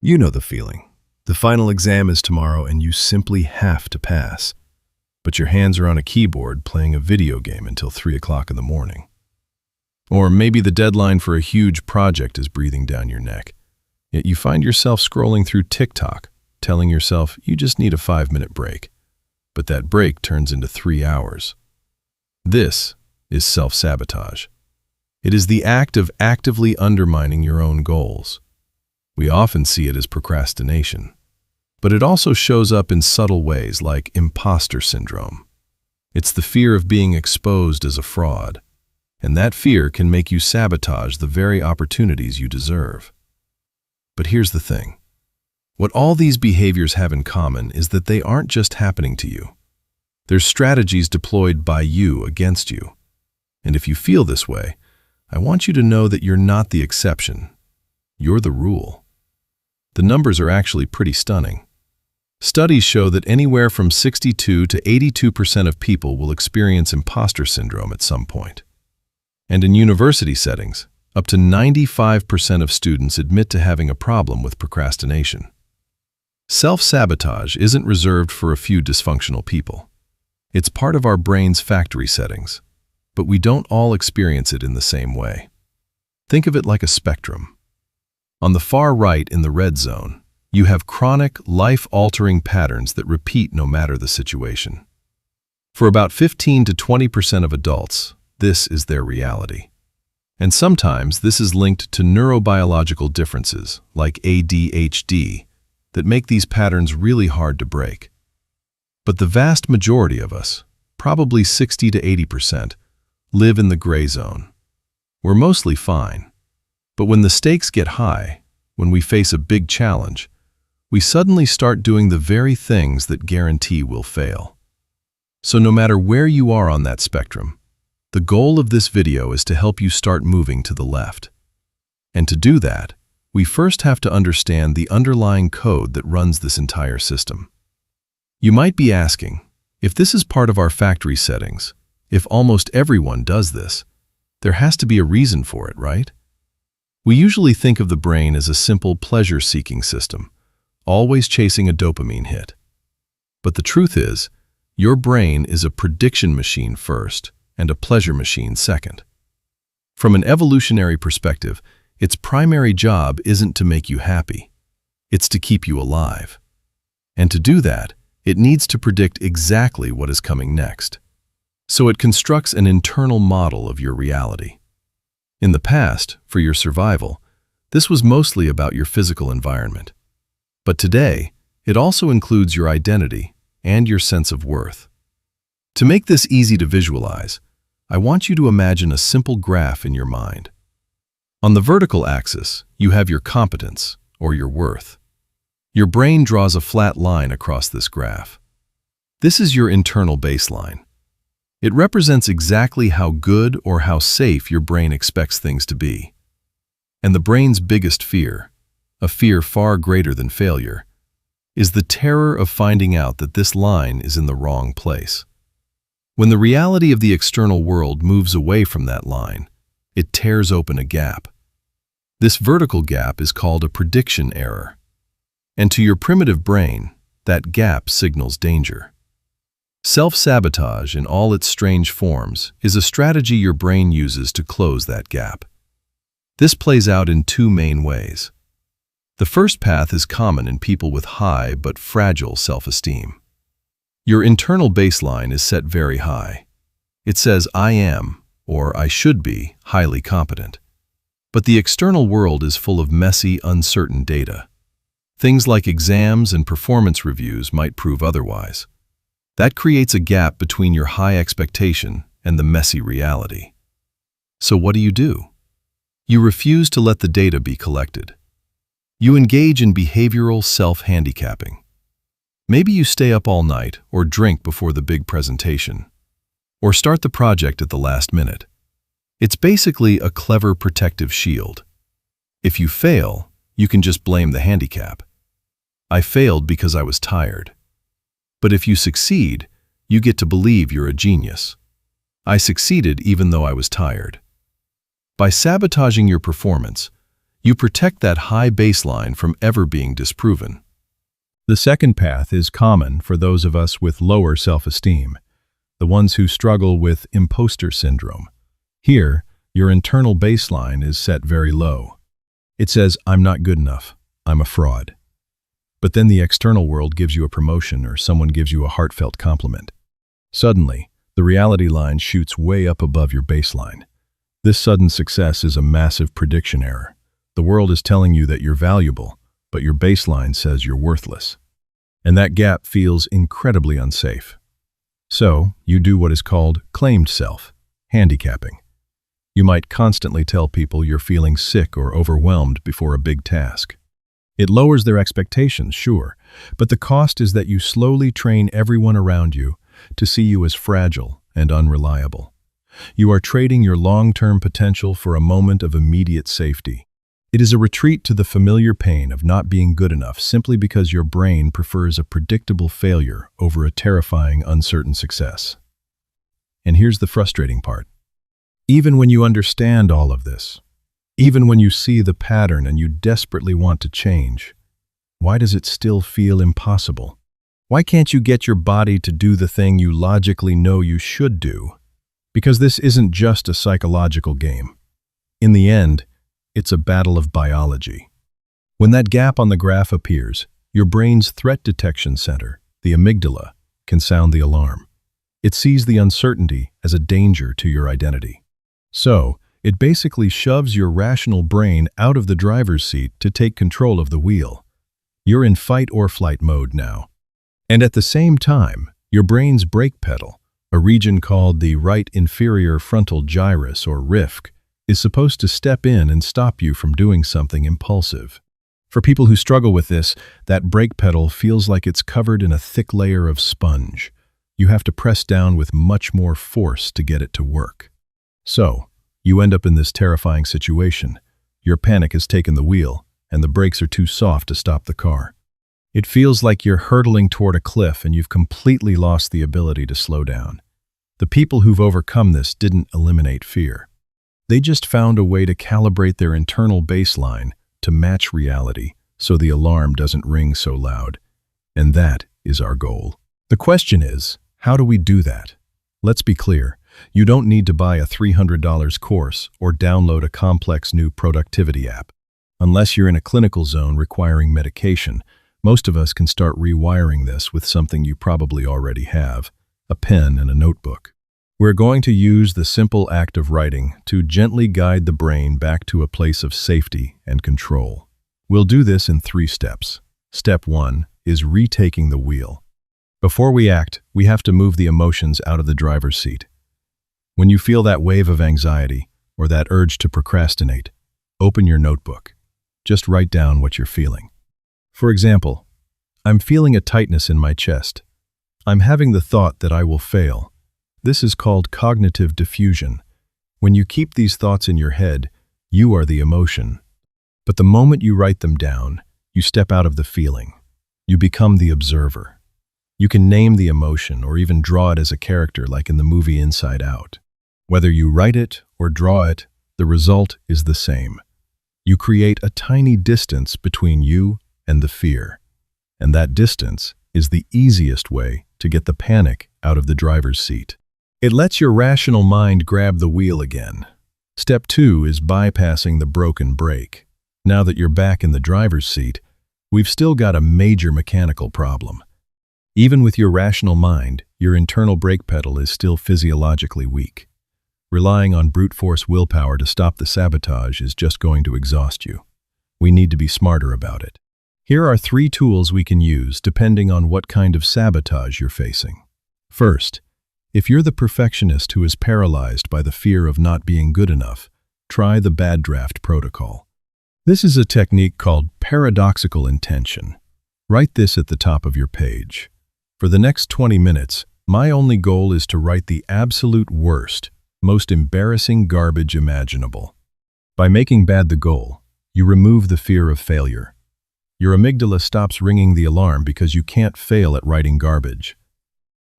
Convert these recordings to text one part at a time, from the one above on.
You know the feeling. The final exam is tomorrow and you simply have to pass. But your hands are on a keyboard playing a video game until 3 o'clock in the morning. Or maybe the deadline for a huge project is breathing down your neck. Yet you find yourself scrolling through TikTok, telling yourself you just need a 5-minute break. But that break turns into 3 hours. This is self-sabotage. It is the act of actively undermining your own goals. We often see it as procrastination, but it also shows up in subtle ways like imposter syndrome. It's the fear of being exposed as a fraud, and that fear can make you sabotage the very opportunities you deserve. But here's the thing. What all these behaviors have in common is that they aren't just happening to you. There's strategies deployed by you against you. And if you feel this way, I want you to know that you're not the exception. You're the rule. The numbers are actually pretty stunning. Studies show that anywhere from 62 to 82% of people will experience imposter syndrome at some point. And in university settings, up to 95% of students admit to having a problem with procrastination. Self-sabotage isn't reserved for a few dysfunctional people. It's part of our brain's factory settings, but we don't all experience it in the same way. Think of it like a spectrum. On the far right in the red zone, you have chronic, life-altering patterns that repeat no matter the situation. For about 15 to 20% of adults, this is their reality. And sometimes this is linked to neurobiological differences, like ADHD, that make these patterns really hard to break. But the vast majority of us, probably 60 to 80%, live in the gray zone. We're mostly fine. But when the stakes get high, when we face a big challenge, we suddenly start doing the very things that guarantee we'll fail. So no matter where you are on that spectrum, the goal of this video is to help you start moving to the left. And to do that, we first have to understand the underlying code that runs this entire system. You might be asking, if this is part of our factory settings, if almost everyone does this, there has to be a reason for it, right? We usually think of the brain as a simple pleasure-seeking system, always chasing a dopamine hit. But the truth is, your brain is a prediction machine first and a pleasure machine second. From an evolutionary perspective, its primary job isn't to make you happy. It's to keep you alive. And to do that, it needs to predict exactly what is coming next. So it constructs an internal model of your reality. In the past, for your survival, this was mostly about your physical environment. But today, it also includes your identity and your sense of worth. To make this easy to visualize, I want you to imagine a simple graph in your mind. On the vertical axis, you have your competence, or your worth. Your brain draws a flat line across this graph. This is your internal baseline. It represents exactly how good or how safe your brain expects things to be. And the brain's biggest fear, a fear far greater than failure, is the terror of finding out that this line is in the wrong place. When the reality of the external world moves away from that line, it tears open a gap. This vertical gap is called a prediction error. And to your primitive brain, that gap signals danger. Self-sabotage in all its strange forms is a strategy your brain uses to close that gap. This plays out in two main ways. The first path is common in people with high but fragile self-esteem. Your internal baseline is set very high. It says, I am, or I should be, highly competent. But the external world is full of messy, uncertain data. Things like exams and performance reviews might prove otherwise. That creates a gap between your high expectation and the messy reality. So what do? You refuse to let the data be collected. You engage in behavioral self-handicapping. Maybe you stay up all night or drink before the big presentation, or start the project at the last minute. It's basically a clever protective shield. If you fail, you can just blame the handicap. I failed because I was tired. But if you succeed, you get to believe you're a genius. I succeeded even though I was tired. By sabotaging your performance, You protect that high baseline from ever being disproven. The second path is common for those of us with lower self-esteem, the ones who struggle with imposter syndrome. Here, your internal baseline is set very low. It says, "I'm not good enough. I'm a fraud." But then the external world gives you a promotion or someone gives you a heartfelt compliment. Suddenly, the reality line shoots way up above your baseline. This sudden success is a massive prediction error. The world is telling you that you're valuable, but your baseline says you're worthless. And that gap feels incredibly unsafe. So, you do what is called claimed self, handicapping. You might constantly tell people you're feeling sick or overwhelmed before a big task. It lowers their expectations, sure, but the cost is that you slowly train everyone around you to see you as fragile and unreliable. You are trading your long-term potential for a moment of immediate safety. It is a retreat to the familiar pain of not being good enough simply because your brain prefers a predictable failure over a terrifying, uncertain success. And here's the frustrating part. Even when you understand all of this, even when you see the pattern and you desperately want to change, why does it still feel impossible? Why can't you get your body to do the thing you logically know you should do? Because this isn't just a psychological game. In the end, it's a battle of biology. When that gap on the graph appears, your brain's threat detection center, the amygdala, can sound the alarm. It sees the uncertainty as a danger to your identity. So, it basically shoves your rational brain out of the driver's seat to take control of the wheel. You're in fight or flight mode now. And at the same time, your brain's brake pedal, a region called the right inferior frontal gyrus or RIFC, is supposed to step in and stop you from doing something impulsive. For people who struggle with this, that brake pedal feels like it's covered in a thick layer of sponge. You have to press down with much more force to get it to work. So, you end up in this terrifying situation. Your panic has taken the wheel, and the brakes are too soft to stop the car. It feels like you're hurtling toward a cliff and you've completely lost the ability to slow down. The people who've overcome this didn't eliminate fear. They just found a way to calibrate their internal baseline to match reality so the alarm doesn't ring so loud. And that is our goal. The question is, how do we do that? Let's be clear. You don't need to buy a $300 course or download a complex new productivity app. Unless you're in a clinical zone requiring medication, most of us can start rewiring this with something you probably already have, a pen and a notebook. We're going to use the simple act of writing to gently guide the brain back to a place of safety and control. We'll do this in 3 steps. Step 1 is retaking the wheel. Before we act, we have to move the emotions out of the driver's seat. When you feel that wave of anxiety or that urge to procrastinate, open your notebook. Just write down what you're feeling. For example, I'm feeling a tightness in my chest. I'm having the thought that I will fail. This is called cognitive diffusion. When you keep these thoughts in your head, you are the emotion. But the moment you write them down, you step out of the feeling. You become the observer. You can name the emotion or even draw it as a character like in the movie Inside Out. Whether you write it or draw it, the result is the same. You create a tiny distance between you and the fear. And that distance is the easiest way to get the panic out of the driver's seat. It lets your rational mind grab the wheel again. Step 2 is bypassing the broken brake. Now that you're back in the driver's seat, we've still got a major mechanical problem. Even with your rational mind, your internal brake pedal is still physiologically weak. Relying on brute force willpower to stop the sabotage is just going to exhaust you. We need to be smarter about it. Here are 3 tools we can use depending on what kind of sabotage you're facing. First, if you're the perfectionist who is paralyzed by the fear of not being good enough, try the bad draft protocol. This is a technique called paradoxical intention. Write this at the top of your page. For the next 20 minutes, my only goal is to write the absolute worst, most embarrassing garbage imaginable. By making bad the goal, you remove the fear of failure. Your amygdala stops ringing the alarm because you can't fail at writing garbage.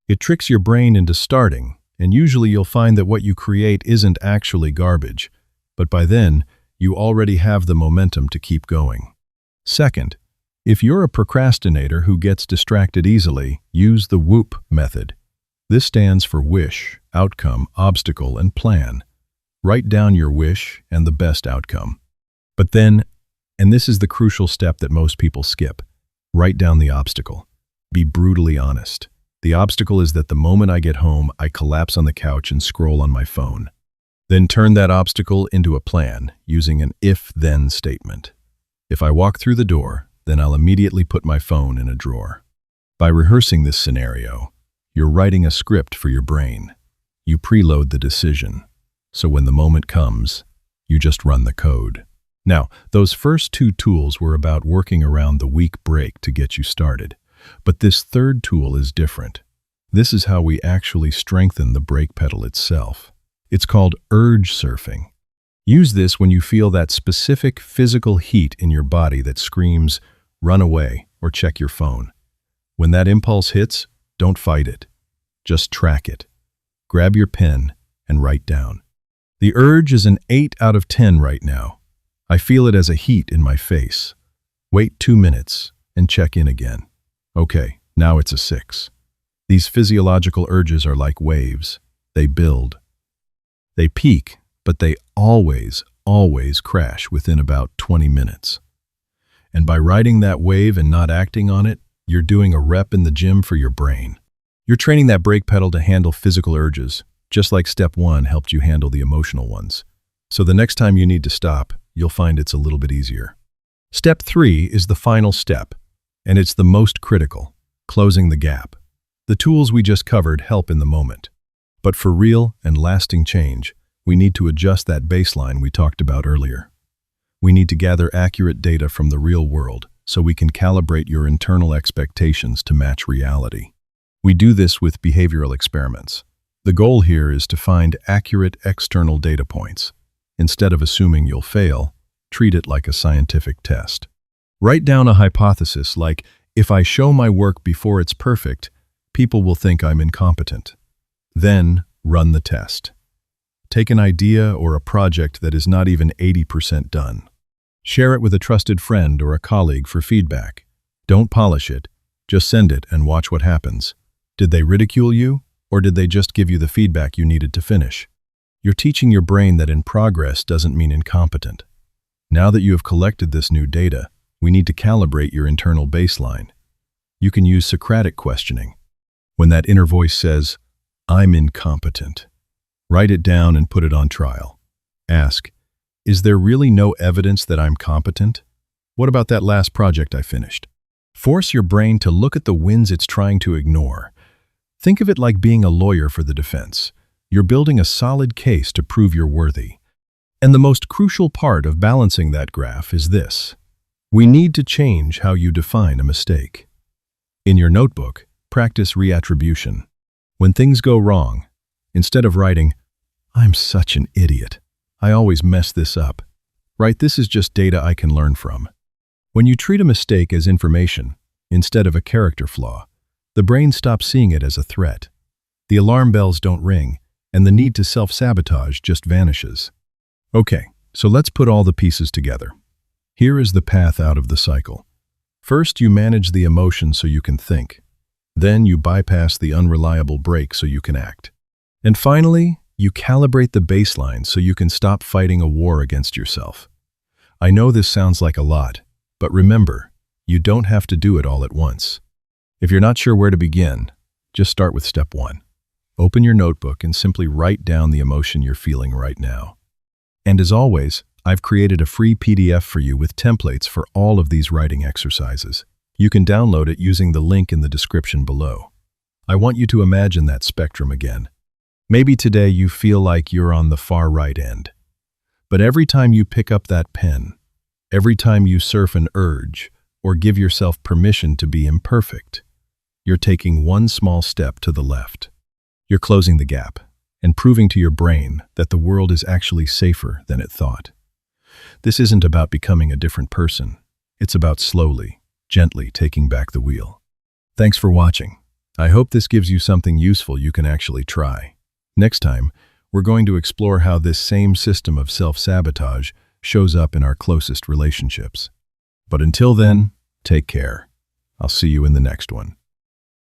It tricks your brain into starting, and usually you'll find that what you create isn't actually garbage, but by then, you already have the momentum to keep going. Second, if you're a procrastinator who gets distracted easily, use the WHOOP method. This stands for wish, outcome, obstacle, and plan. Write down your wish and the best outcome. But then, and this is the crucial step that most people skip, write down the obstacle. Be brutally honest. The obstacle is that the moment I get home, I collapse on the couch and scroll on my phone. Then turn that obstacle into a plan using an if-then statement. If I walk through the door, then I'll immediately put my phone in a drawer. By rehearsing this scenario, you're writing a script for your brain. You preload the decision, so when the moment comes, you just run the code. Now, those first two tools were about working around the weak break to get you started. But this third tool is different. This is how we actually strengthen the brake pedal itself. It's called urge surfing. Use this when you feel that specific physical heat in your body that screams, run away, or check your phone. When that impulse hits, don't fight it. Just track it. Grab your pen and write down. The urge is an 8 out of 10 right now. I feel it as a heat in my face. Wait 2 minutes and check in again. Okay, now it's a 6. These physiological urges are like waves. They build. They peak, but they always crash within about 20 minutes. And by riding that wave and not acting on it, you're doing a rep in the gym for your brain. You're training that brake pedal to handle physical urges, just like step 1 helped you handle the emotional ones. So the next time you need to stop, you'll find it's a little bit easier. Step 3 is the final step. And it's the most critical, closing the gap. The tools we just covered help in the moment. But for real and lasting change, we need to adjust that baseline we talked about earlier. We need to gather accurate data from the real world so we can calibrate your internal expectations to match reality. We do this with behavioral experiments. The goal here is to find accurate external data points. Instead of assuming you'll fail, treat it like a scientific test. Write down a hypothesis like, if I show my work before it's perfect, people will think I'm incompetent. Then, run the test. Take an idea or a project that is not even 80% done. Share it with a trusted friend or a colleague for feedback. Don't polish it, just send it and watch what happens. Did they ridicule you, or did they just give you the feedback you needed to finish? You're teaching your brain that in progress doesn't mean incompetent. Now that you have collected this new data, we need to calibrate your internal baseline. You can use Socratic questioning. When that inner voice says, I'm incompetent, write it down and put it on trial. Ask, is there really no evidence that I'm competent? What about that last project I finished? Force your brain to look at the wins it's trying to ignore. Think of it like being a lawyer for the defense. You're building a solid case to prove you're worthy. And the most crucial part of balancing that graph is this. We need to change how you define a mistake. In your notebook, practice reattribution. When things go wrong, instead of writing, I'm such an idiot, I always mess this up, write, this is just data I can learn from. When you treat a mistake as information, instead of a character flaw, the brain stops seeing it as a threat. The alarm bells don't ring, and the need to self-sabotage just vanishes. Okay, so let's put all the pieces together. Here is the path out of the cycle. First, you manage the emotion so you can think. Then you bypass the unreliable brake so you can act. And finally, you calibrate the baseline so you can stop fighting a war against yourself. I know this sounds like a lot, but remember, you don't have to do it all at once. If you're not sure where to begin, just start with step 1. Open your notebook and simply write down the emotion you're feeling right now. And as always, I've created a free PDF for you with templates for all of these writing exercises. You can download it using the link in the description below. I want you to imagine that spectrum again. Maybe today you feel like you're on the far right end. But every time you pick up that pen, every time you surf an urge or give yourself permission to be imperfect, you're taking one small step to the left. You're closing the gap and proving to your brain that the world is actually safer than it thought. This isn't about becoming a different person. It's about slowly, gently taking back the wheel. Thanks for watching. I hope this gives you something useful you can actually try. Next time, we're going to explore how this same system of self-sabotage shows up in our closest relationships. But until then, take care. I'll see you in the next one.